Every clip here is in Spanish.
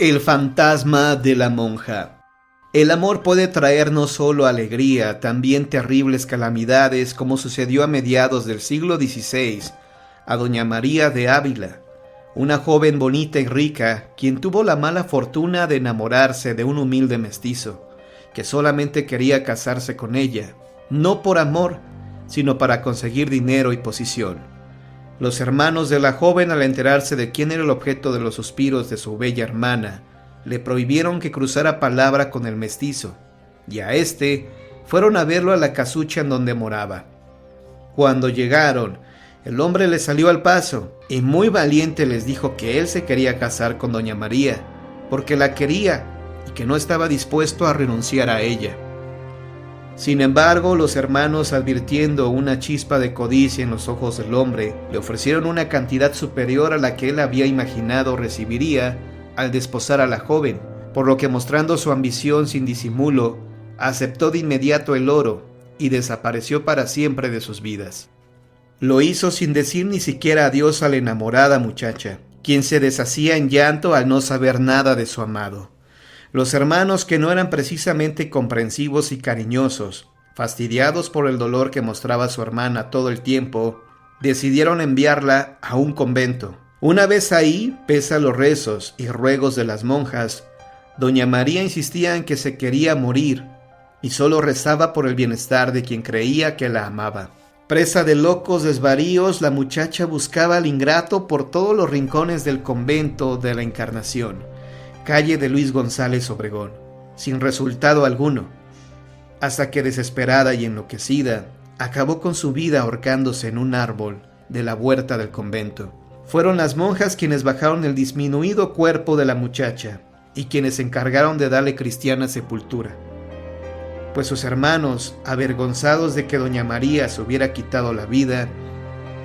El fantasma de la monja. El amor puede traer no solo alegría, también terribles calamidades, como sucedió a mediados del siglo XVI a doña María de Ávila, una joven bonita y rica, quien tuvo la mala fortuna de enamorarse de un humilde mestizo, que solamente quería casarse con ella, no por amor, sino para conseguir dinero y posición. Los hermanos de la joven, al enterarse de quién era el objeto de los suspiros de su bella hermana, le prohibieron que cruzara palabra con el mestizo, y a éste fueron a verlo a la casucha en donde moraba. Cuando llegaron, el hombre les salió al paso, y muy valiente les dijo que él se quería casar con doña María, porque la quería, y que no estaba dispuesto a renunciar a ella. Sin embargo, los hermanos, advirtiendo una chispa de codicia en los ojos del hombre, le ofrecieron una cantidad superior a la que él había imaginado recibiría al desposar a la joven, por lo que, mostrando su ambición sin disimulo, aceptó de inmediato el oro y desapareció para siempre de sus vidas. Lo hizo sin decir ni siquiera adiós a la enamorada muchacha, quien se deshacía en llanto al no saber nada de su amado. Los hermanos, que no eran precisamente comprensivos y cariñosos, fastidiados por el dolor que mostraba su hermana todo el tiempo, decidieron enviarla a un convento. Una vez ahí, pese a los rezos y ruegos de las monjas, doña María insistía en que se quería morir y solo rezaba por el bienestar de quien creía que la amaba. Presa de locos desvaríos, la muchacha buscaba al ingrato por todos los rincones del convento de la Encarnación, calle de Luis González Obregón, sin resultado alguno, hasta que, desesperada y enloquecida, acabó con su vida ahorcándose en un árbol de la huerta del convento. Fueron las monjas quienes bajaron el disminuido cuerpo de la muchacha y quienes se encargaron de darle cristiana sepultura, pues sus hermanos, avergonzados de que doña María se hubiera quitado la vida,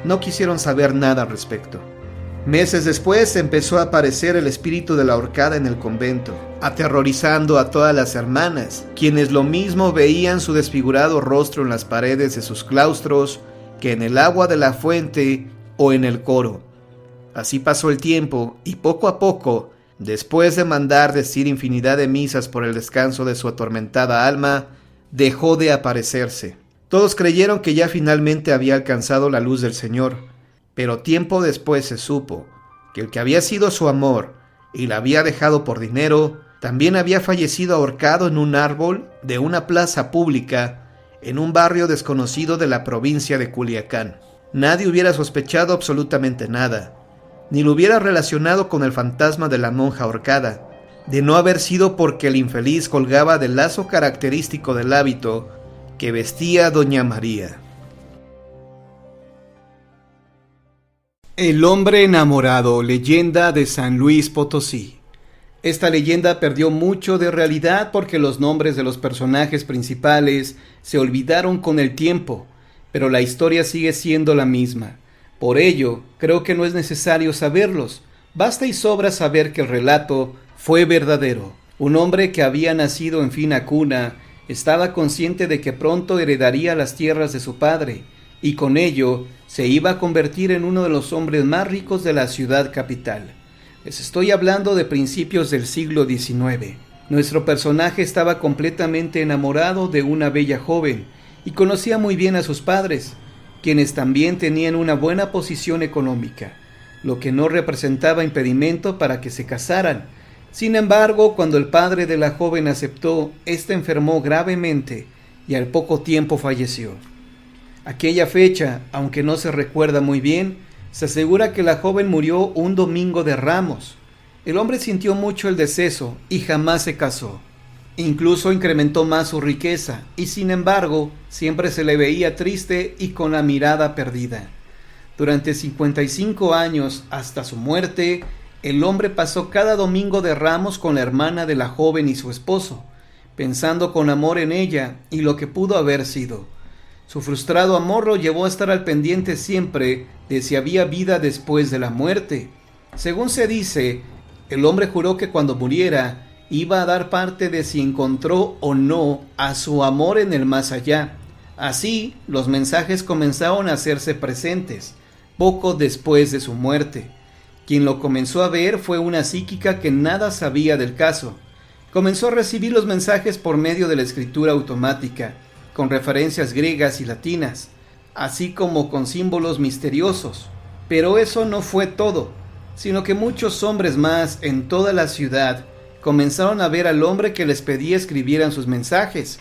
no quisieron saber nada al respecto. Meses después empezó a aparecer el espíritu de la ahorcada en el convento, aterrorizando a todas las hermanas, quienes lo mismo veían su desfigurado rostro en las paredes de sus claustros que en el agua de la fuente o en el coro. Así pasó el tiempo, y poco a poco, después de mandar decir infinidad de misas por el descanso de su atormentada alma, dejó de aparecerse. Todos creyeron que ya finalmente había alcanzado la luz del Señor, pero tiempo después se supo que el que había sido su amor y la había dejado por dinero, también había fallecido ahorcado en un árbol de una plaza pública en un barrio desconocido de la provincia de Culiacán. Nadie hubiera sospechado absolutamente nada, ni lo hubiera relacionado con el fantasma de la monja ahorcada, de no haber sido porque el infeliz colgaba del lazo característico del hábito que vestía doña María. El hombre enamorado, leyenda de San Luis Potosí. Esta leyenda perdió mucho de realidad porque los nombres de los personajes principales se olvidaron con el tiempo, pero la historia sigue siendo la misma. Por ello, creo que no es necesario saberlos. Basta y sobra saber que el relato fue verdadero. Un hombre que había nacido en fina cuna estaba consciente de que pronto heredaría las tierras de su padre, y con ello se iba a convertir en uno de los hombres más ricos de la ciudad capital. Les estoy hablando de principios del siglo XIX. Nuestro personaje estaba completamente enamorado de una bella joven y conocía muy bien a sus padres, quienes también tenían una buena posición económica, lo que no representaba impedimento para que se casaran. Sin embargo, cuando el padre de la joven aceptó, ésta enfermó gravemente y al poco tiempo falleció. Aquella fecha, aunque no se recuerda muy bien, se asegura que la joven murió un domingo de Ramos. El hombre sintió mucho el deceso y jamás se casó. Incluso incrementó más su riqueza y, sin embargo, siempre se le veía triste y con la mirada perdida. Durante 55 años, hasta su muerte, el hombre pasó cada domingo de Ramos con la hermana de la joven y su esposo, pensando con amor en ella y lo que pudo haber sido. Su frustrado amor lo llevó a estar al pendiente siempre de si había vida después de la muerte. Según se dice, el hombre juró que cuando muriera iba a dar parte de si encontró o no a su amor en el más allá. Así, los mensajes comenzaron a hacerse presentes, poco después de su muerte. Quien lo comenzó a ver fue una psíquica que nada sabía del caso. Comenzó a recibir los mensajes por medio de la escritura automática, con referencias griegas y latinas, así como con símbolos misteriosos. Pero eso no fue todo, sino que muchos hombres más en toda la ciudad comenzaron a ver al hombre que les pedía escribieran sus mensajes.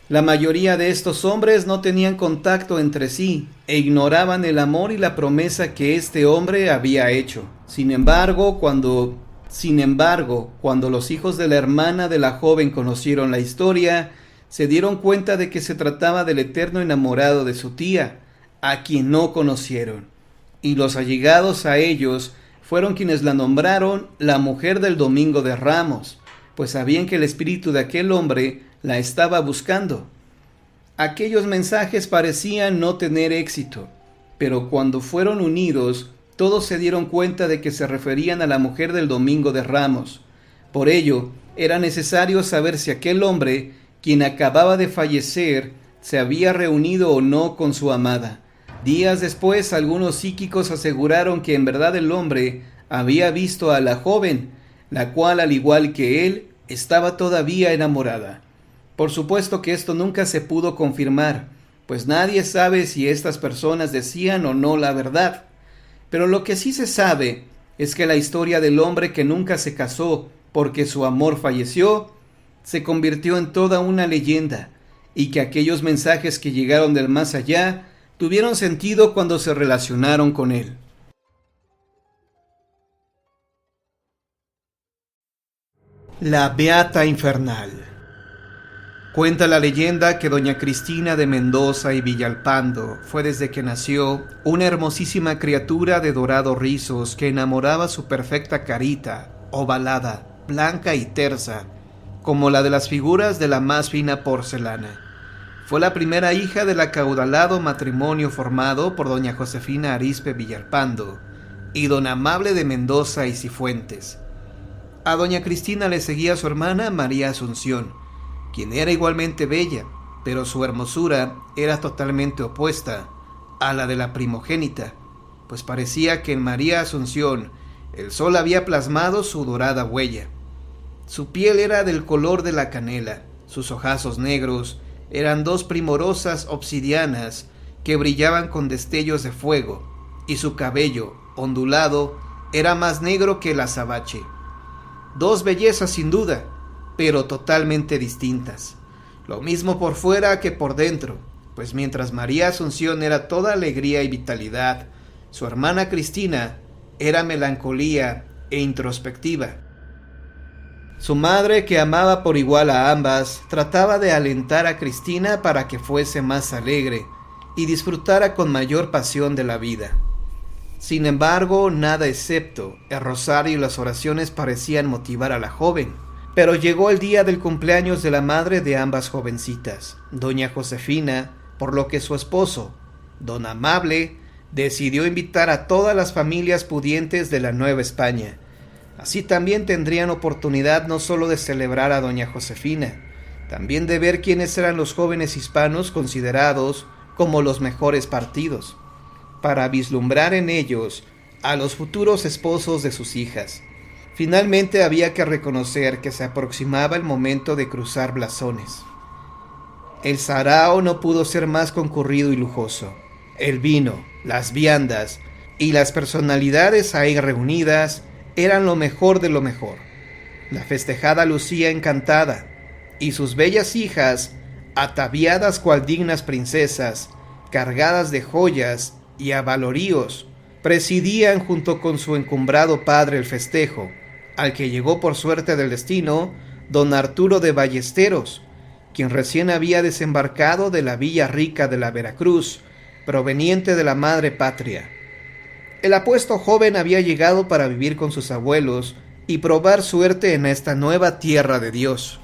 La mayoría de estos hombres no tenían contacto entre sí e ignoraban el amor y la promesa que este hombre había hecho. Sin embargo, cuando los hijos de la hermana de la joven conocieron la historia, se dieron cuenta de que se trataba del eterno enamorado de su tía, a quien no conocieron. Y los allegados a ellos fueron quienes la nombraron la mujer del Domingo de Ramos, pues sabían que el espíritu de aquel hombre la estaba buscando. Aquellos mensajes parecían no tener éxito, pero cuando fueron unidos, todos se dieron cuenta de que se referían a la mujer del Domingo de Ramos. Por ello, era necesario saber si aquel hombre, quien acababa de fallecer, se había reunido o no con su amada. Días después, algunos psíquicos aseguraron que en verdad el hombre había visto a la joven, la cual, al igual que él, estaba todavía enamorada. Por supuesto que esto nunca se pudo confirmar, pues nadie sabe si estas personas decían o no la verdad. Pero lo que sí se sabe es que la historia del hombre que nunca se casó porque su amor falleció, se convirtió en toda una leyenda, y que aquellos mensajes que llegaron del más allá tuvieron sentido cuando se relacionaron con él. La Beata Infernal. Cuenta la leyenda que doña Cristina de Mendoza y Villalpando fue desde que nació una hermosísima criatura de dorados rizos que enamoraba su perfecta carita, ovalada, blanca y tersa, como la de las figuras de la más fina porcelana. Fue la primera hija del acaudalado matrimonio formado por doña Josefina Arizpe Villalpando y don Amable de Mendoza y Cifuentes. A doña Cristina le seguía su hermana María Asunción, quien era igualmente bella, pero su hermosura era totalmente opuesta a la de la primogénita, pues parecía que en María Asunción el sol había plasmado su dorada huella. Su piel era del color de la canela, sus ojazos negros eran dos primorosas obsidianas que brillaban con destellos de fuego, y su cabello, ondulado, era más negro que el azabache. Dos bellezas sin duda, pero totalmente distintas. Lo mismo por fuera que por dentro, pues mientras María Asunción era toda alegría y vitalidad, su hermana Cristina era melancolía e introspectiva. Su madre, que amaba por igual a ambas, trataba de alentar a Cristina para que fuese más alegre y disfrutara con mayor pasión de la vida. Sin embargo, nada excepto el rosario y las oraciones parecían motivar a la joven. Pero llegó el día del cumpleaños de la madre de ambas jovencitas, doña Josefina, por lo que su esposo, don Amable, decidió invitar a todas las familias pudientes de la Nueva España. Así también tendrían oportunidad no solo de celebrar a doña Josefina, también de ver quiénes eran los jóvenes hispanos considerados como los mejores partidos, para vislumbrar en ellos a los futuros esposos de sus hijas. Finalmente había que reconocer que se aproximaba el momento de cruzar blasones. El sarao no pudo ser más concurrido y lujoso. El vino, las viandas y las personalidades ahí reunidas eran lo mejor de lo mejor. La festejada lucía encantada, y sus bellas hijas, ataviadas cual dignas princesas, cargadas de joyas y avaloríos, presidían junto con su encumbrado padre el festejo, al que llegó por suerte del destino don Arturo de Ballesteros, quien recién había desembarcado de la villa rica de la Veracruz, proveniente de la madre patria. El apuesto joven había llegado para vivir con sus abuelos y probar suerte en esta nueva tierra de Dios.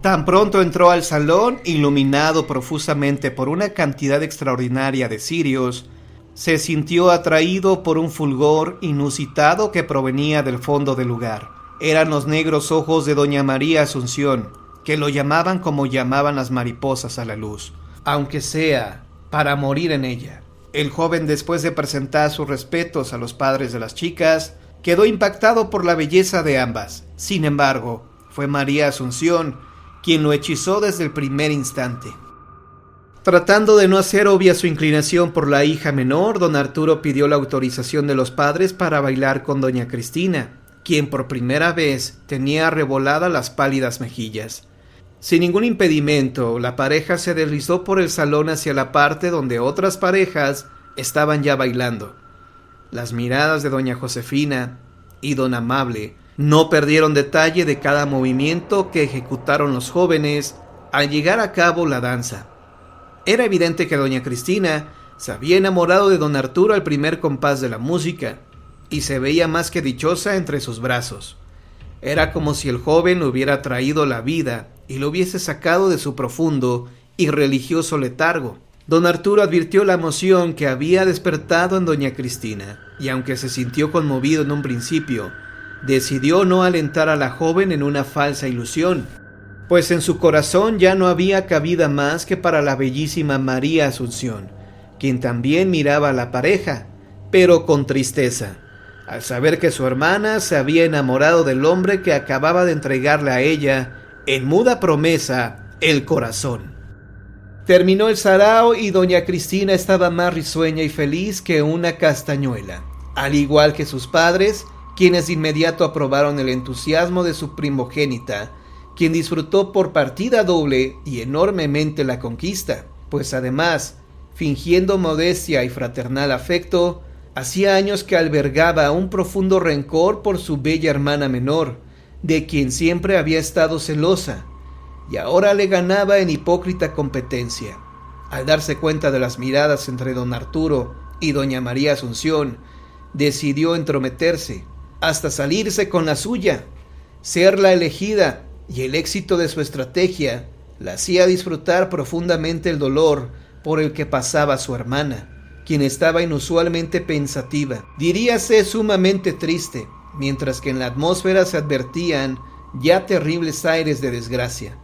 Tan pronto entró al salón, iluminado profusamente por una cantidad extraordinaria de cirios, se sintió atraído por un fulgor inusitado que provenía del fondo del lugar. Eran los negros ojos de doña María Asunción, que lo llamaban como llamaban las mariposas a la luz, aunque sea para morir en ella. El joven, después de presentar sus respetos a los padres de las chicas, quedó impactado por la belleza de ambas. Sin embargo, fue María Asunción quien lo hechizó desde el primer instante. Tratando de no hacer obvia su inclinación por la hija menor, don Arturo pidió la autorización de los padres para bailar con doña Cristina, quien por primera vez tenía arreboladas las pálidas mejillas. Sin ningún impedimento, la pareja se deslizó por el salón hacia la parte donde otras parejas estaban ya bailando. Las miradas de doña Josefina y don Amable no perdieron detalle de cada movimiento que ejecutaron los jóvenes al llegar a cabo la danza. Era evidente que doña Cristina se había enamorado de don Arturo al primer compás de la música y se veía más que dichosa entre sus brazos. Era como si el joven le hubiera traído la vida y lo hubiese sacado de su profundo y religioso letargo. Don Arturo advirtió la emoción que había despertado en doña Cristina, y aunque se sintió conmovido en un principio, decidió no alentar a la joven en una falsa ilusión, pues en su corazón ya no había cabida más que para la bellísima María Asunción, quien también miraba a la pareja, pero con tristeza, al saber que su hermana se había enamorado del hombre que acababa de entregarle a ella, en muda promesa, el corazón. Terminó el sarao y doña Cristina estaba más risueña y feliz que una castañuela, al igual que sus padres, quienes de inmediato aprobaron el entusiasmo de su primogénita, quien disfrutó por partida doble y enormemente la conquista, pues además, fingiendo modestia y fraternal afecto, hacía años que albergaba un profundo rencor por su bella hermana menor, de quien siempre había estado celosa, y ahora le ganaba en hipócrita competencia. Al darse cuenta de las miradas entre don Arturo y doña María Asunción, decidió entrometerse, hasta salirse con la suya. Ser la elegida y el éxito de su estrategia la hacía disfrutar profundamente el dolor por el que pasaba su hermana, quien estaba inusualmente pensativa, diríase sumamente triste, mientras que en la atmósfera se advertían ya terribles aires de desgracia.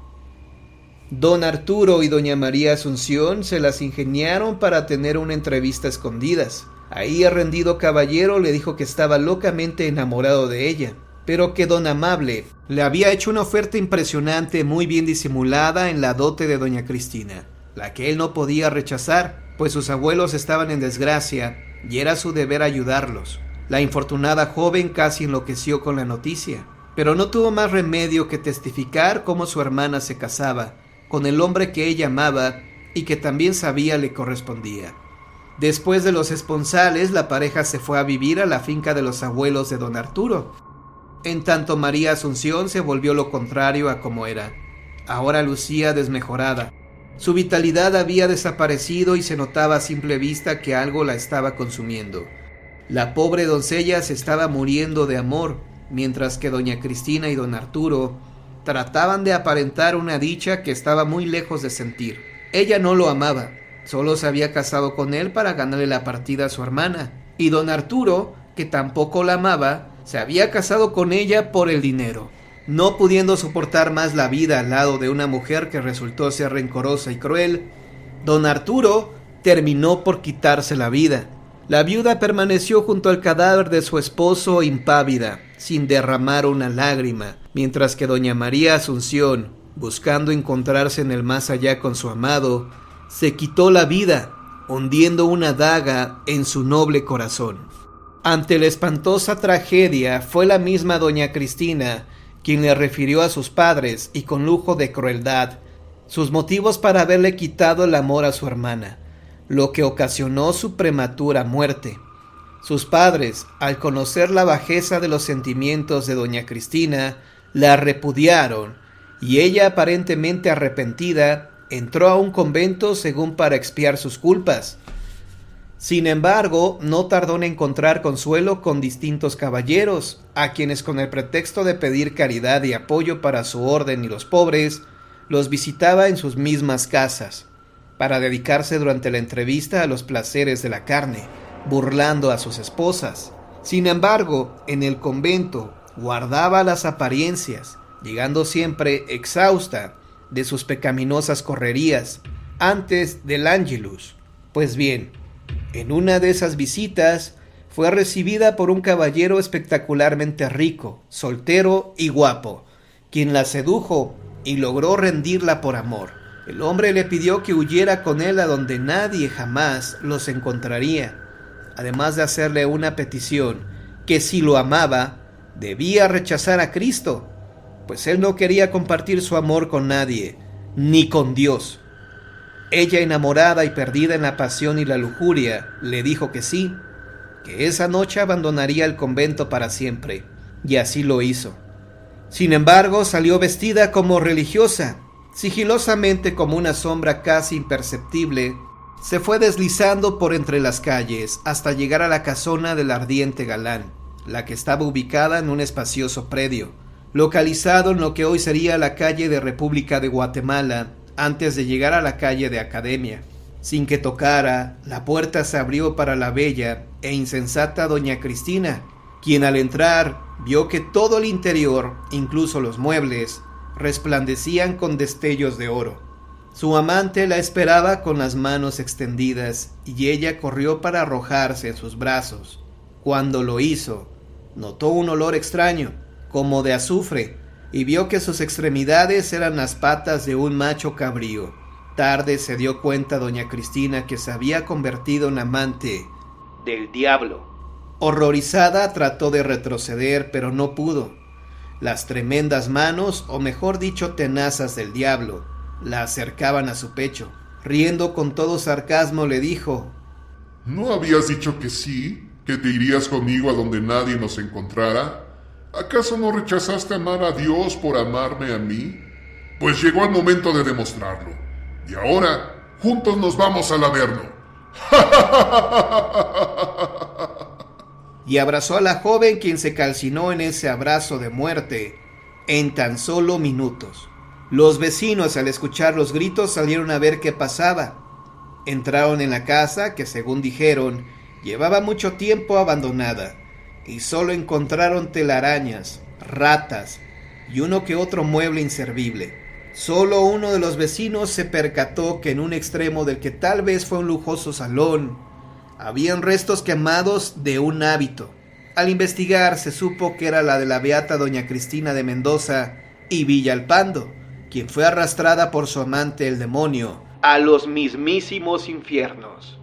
Don Arturo y doña María Asunción se las ingeniaron para tener una entrevista a escondidas. Ahí el rendido caballero le dijo que estaba locamente enamorado de ella, pero que don Amable le había hecho una oferta impresionante muy bien disimulada en la dote de doña Cristina, la que él no podía rechazar, pues sus abuelos estaban en desgracia y era su deber ayudarlos. La infortunada joven casi enloqueció con la noticia, pero no tuvo más remedio que testificar cómo su hermana se casaba con el hombre que ella amaba y que también sabía le correspondía. Después de los esponsales, la pareja se fue a vivir a la finca de los abuelos de don Arturo. En tanto, María Asunción se volvió lo contrario a como era. Ahora lucía desmejorada. Su vitalidad había desaparecido y se notaba a simple vista que algo la estaba consumiendo. La pobre doncella se estaba muriendo de amor, mientras que doña Cristina y don Arturo trataban de aparentar una dicha que estaba muy lejos de sentir. Ella no lo amaba, solo se había casado con él para ganarle la partida a su hermana, y don Arturo, que tampoco la amaba, se había casado con ella por el dinero. No pudiendo soportar más la vida al lado de una mujer que resultó ser rencorosa y cruel, don Arturo terminó por quitarse la vida. La viuda permaneció junto al cadáver de su esposo impávida, sin derramar una lágrima, mientras que doña María Asunción, buscando encontrarse en el más allá con su amado, se quitó la vida, hundiendo una daga en su noble corazón. Ante la espantosa tragedia, fue la misma doña Cristina quien le refirió a sus padres, y con lujo de crueldad, sus motivos para haberle quitado el amor a su hermana, lo que ocasionó su prematura muerte. Sus padres, al conocer la bajeza de los sentimientos de doña Cristina, la repudiaron, y ella, aparentemente arrepentida, entró a un convento según para expiar sus culpas. Sin embargo, no tardó en encontrar consuelo con distintos caballeros, a quienes con el pretexto de pedir caridad y apoyo para su orden y los pobres, los visitaba en sus mismas casas, para dedicarse durante la entrevista a los placeres de la carne, burlando a sus esposas. Sin embargo, en el convento guardaba las apariencias, llegando siempre exhausta de sus pecaminosas correrías antes del Ángelus. Pues bien, En una de esas visitas fue recibida por un caballero espectacularmente rico, soltero y guapo, quien la sedujo y logró rendirla por amor. El hombre le pidió que huyera con él a donde nadie jamás los encontraría, además de hacerle una petición, que si lo amaba, debía rechazar a Cristo, pues él no quería compartir su amor con nadie, ni con Dios. Ella, enamorada y perdida en la pasión y la lujuria, le dijo que sí, que esa noche abandonaría el convento para siempre, y así lo hizo. Sin embargo, salió vestida como religiosa. Sigilosamente, como una sombra casi imperceptible, se fue deslizando por entre las calles hasta llegar a la casona del ardiente galán, la que estaba ubicada en un espacioso predio, localizado en lo que hoy sería la calle de República de Guatemala, antes de llegar a la calle de Academia. Sin que tocara, la puerta se abrió para la bella e insensata doña Cristina, quien al entrar vio que todo el interior, incluso los muebles, resplandecían con destellos de oro. Su amante la esperaba con las manos extendidas y ella corrió para arrojarse en sus brazos. Cuando lo hizo, notó un olor extraño, como de azufre, y vio que sus extremidades eran las patas de un macho cabrío. Tarde se dio cuenta doña Cristina que se había convertido en amante del diablo. Horrorizada trató de retroceder, pero no pudo. Las tremendas manos, o mejor dicho tenazas del diablo, la acercaban a su pecho. Riendo con todo sarcasmo le dijo: ¿No habías dicho que sí? ¿Que te irías conmigo a donde nadie nos encontrara? ¿Acaso no rechazaste amar a Dios por amarme a mí? Pues llegó el momento de demostrarlo. Y ahora, juntos nos vamos al Averno. Y abrazó a la joven, quien se calcinó en ese abrazo de muerte en tan solo minutos. Los vecinos, al escuchar los gritos, salieron a ver qué pasaba. Entraron en la casa, que según dijeron, llevaba mucho tiempo abandonada, y solo encontraron telarañas, ratas y uno que otro mueble inservible. Solo uno de los vecinos se percató que en un extremo del que tal vez fue un lujoso salón, habían restos quemados de un hábito. Al investigar se supo que era la de la beata doña Cristina de Mendoza y Villalpando, quien fue arrastrada por su amante el demonio a los mismísimos infiernos.